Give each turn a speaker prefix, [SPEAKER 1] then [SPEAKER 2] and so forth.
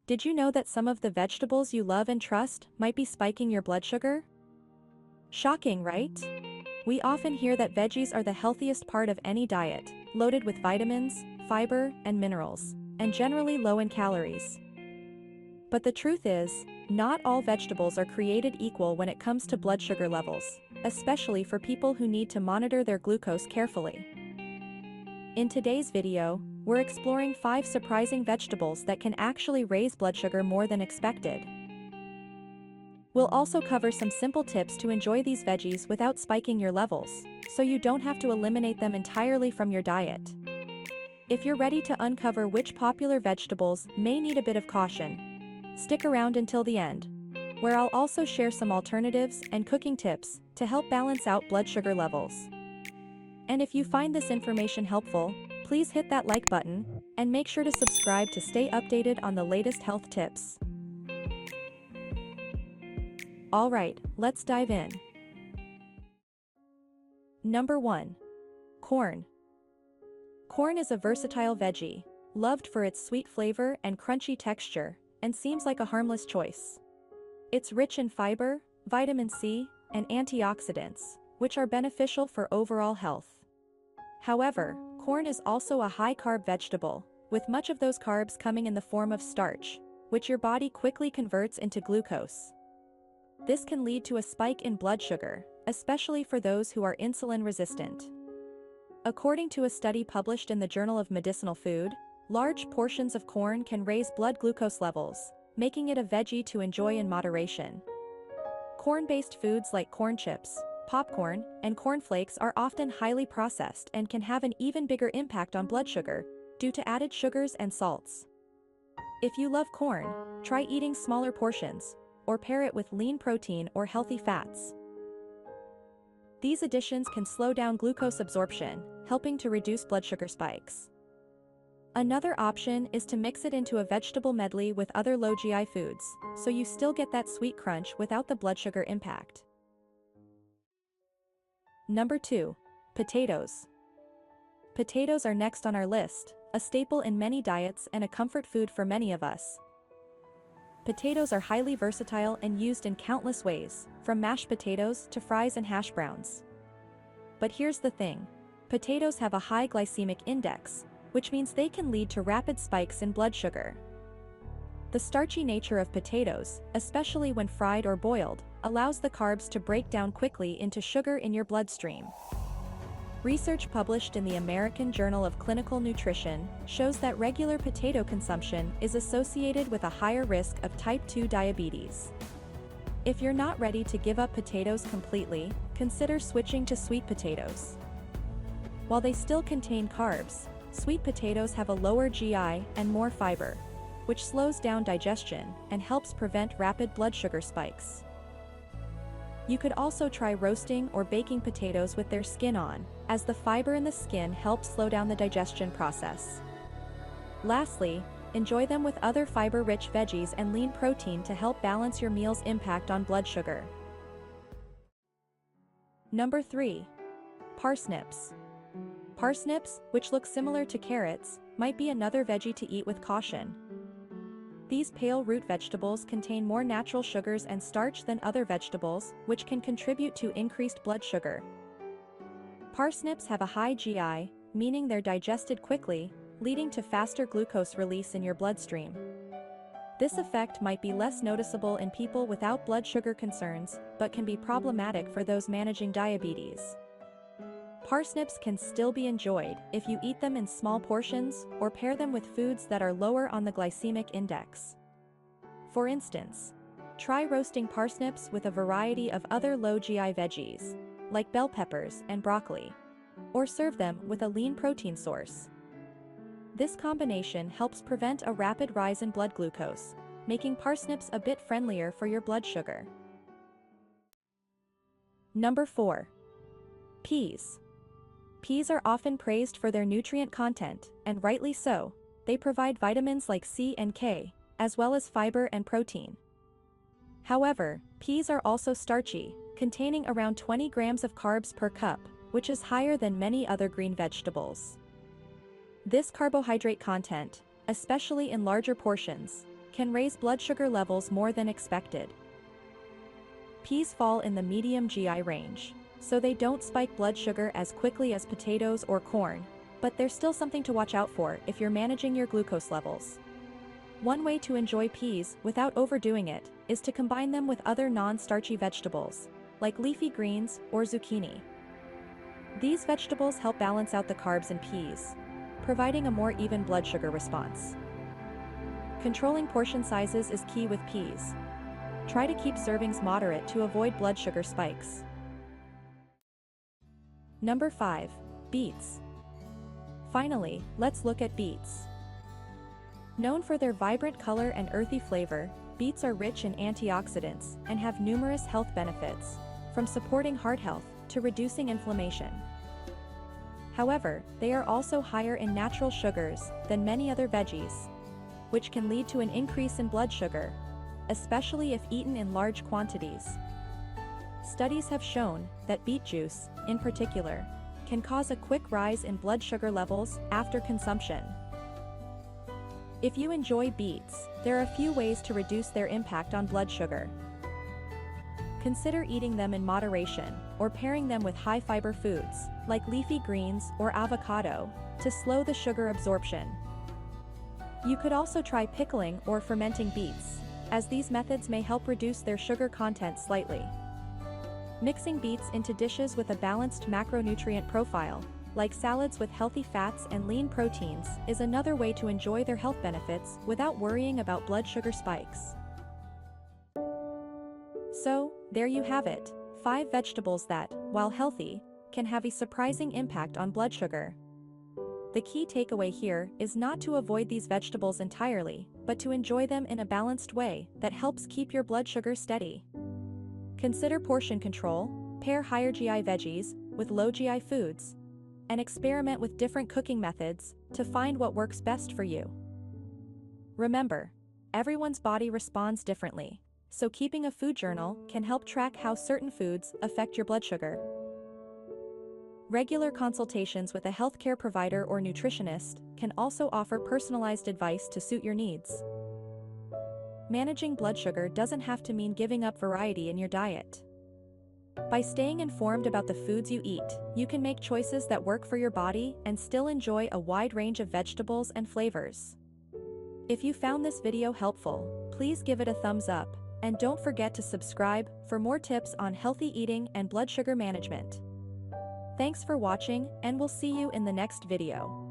[SPEAKER 1] Did you know that some of the vegetables you love and trust might be spiking your blood sugar? Shocking, right? We often hear that veggies are the healthiest part of any diet, loaded with vitamins, fiber, and minerals, and generally low in calories. But the truth is, not all vegetables are created equal when it comes to blood sugar levels, especially for people who need to monitor their glucose carefully. In today's video, we're exploring 5 surprising vegetables that can actually raise blood sugar more than expected. We'll also cover some simple tips to enjoy these veggies without spiking your levels, so you don't have to eliminate them entirely from your diet. If you're ready to uncover which popular vegetables may need a bit of caution, stick around until the end, where I'll also share some alternatives and cooking tips to help balance out blood sugar levels. And if you find this information helpful, please hit that like button and make sure to subscribe to stay updated on the latest health tips. Alright, let's dive in. Number 1. Corn. Corn is a versatile veggie, loved for its sweet flavor and crunchy texture, and seems like a harmless choice. It's rich in fiber, vitamin C, and antioxidants, which are beneficial for overall health. However, corn is also a high-carb vegetable, with much of those carbs coming in the form of starch, which your body quickly converts into glucose. This can lead to a spike in blood sugar, especially for those who are insulin resistant. According to a study published in the Journal of Medicinal Food, large portions of corn can raise blood glucose levels, making it a veggie to enjoy in moderation. Corn-based foods like corn chips, popcorn, and cornflakes are often highly processed and can have an even bigger impact on blood sugar due to added sugars and salts. If you love corn, try eating smaller portions, or pair it with lean protein or healthy fats. These additions can slow down glucose absorption, helping to reduce blood sugar spikes. Another option is to mix it into a vegetable medley with other low GI foods, so you still get that sweet crunch without the blood sugar impact. Number 2. Potatoes. Potatoes are next on our list, a staple in many diets and a comfort food for many of us. Potatoes are highly versatile and used in countless ways, from mashed potatoes to fries and hash browns. But here's the thing. Potatoes have a high glycemic index, which means they can lead to rapid spikes in blood sugar. The starchy nature of potatoes, especially when fried or boiled, allows the carbs to break down quickly into sugar in your bloodstream. Research published in the American Journal of Clinical Nutrition shows that regular potato consumption is associated with a higher risk of type 2 diabetes. If you're not ready to give up potatoes completely, consider switching to sweet potatoes. While they still contain carbs, sweet potatoes have a lower GI and more fiber, which slows down digestion and helps prevent rapid blood sugar spikes. You could also try roasting or baking potatoes with their skin on, as the fiber in the skin helps slow down the digestion process. Lastly, enjoy them with other fiber-rich veggies and lean protein to help balance your meal's impact on blood sugar. Number 3. Parsnips. Parsnips, which look similar to carrots, might be another veggie to eat with caution. These pale root vegetables contain more natural sugars and starch than other vegetables, which can contribute to increased blood sugar. Parsnips have a high GI, meaning they're digested quickly, leading to faster glucose release in your bloodstream. This effect might be less noticeable in people without blood sugar concerns, but can be problematic for those managing diabetes. Parsnips can still be enjoyed if you eat them in small portions or pair them with foods that are lower on the glycemic index. For instance, try roasting parsnips with a variety of other low GI veggies, like bell peppers and broccoli, or serve them with a lean protein source. This combination helps prevent a rapid rise in blood glucose, making parsnips a bit friendlier for your blood sugar. Number 4. Peas. Peas are often praised for their nutrient content, and rightly so. They provide vitamins like C and K, as well as fiber and protein. However, peas are also starchy, containing around 20 grams of carbs per cup, which is higher than many other green vegetables. This carbohydrate content, especially in larger portions, can raise blood sugar levels more than expected. Peas fall in the medium GI range, so they don't spike blood sugar as quickly as potatoes or corn, but they're still something to watch out for if you're managing your glucose levels. One way to enjoy peas without overdoing it is to combine them with other non-starchy vegetables, like leafy greens or zucchini. These vegetables help balance out the carbs in peas, providing a more even blood sugar response. Controlling portion sizes is key with peas. Try to keep servings moderate to avoid blood sugar spikes. Number 5. Beets. Finally, let's look at beets. Known for their vibrant color and earthy flavor, beets are rich in antioxidants and have numerous health benefits, from supporting heart health to reducing inflammation. However, they are also higher in natural sugars than many other veggies, which can lead to an increase in blood sugar, especially if eaten in large quantities. Studies have shown that beet juice, in particular, can cause a quick rise in blood sugar levels after consumption. If you enjoy beets, there are a few ways to reduce their impact on blood sugar. Consider eating them in moderation, or pairing them with high-fiber foods, like leafy greens or avocado, to slow the sugar absorption. You could also try pickling or fermenting beets, as these methods may help reduce their sugar content slightly. Mixing beets into dishes with a balanced macronutrient profile, like salads with healthy fats and lean proteins, is another way to enjoy their health benefits without worrying about blood sugar spikes. So, there you have it, 5 vegetables that, while healthy, can have a surprising impact on blood sugar. The key takeaway here is not to avoid these vegetables entirely, but to enjoy them in a balanced way that helps keep your blood sugar steady. Consider portion control, pair higher GI veggies with low GI foods, and experiment with different cooking methods to find what works best for you. Remember, everyone's body responds differently, so keeping a food journal can help track how certain foods affect your blood sugar. Regular consultations with a healthcare provider or nutritionist can also offer personalized advice to suit your needs. Managing blood sugar doesn't have to mean giving up variety in your diet. By staying informed about the foods you eat, you can make choices that work for your body and still enjoy a wide range of vegetables and flavors. If you found this video helpful, please give it a thumbs up, and don't forget to subscribe for more tips on healthy eating and blood sugar management. Thanks for watching, and we'll see you in the next video.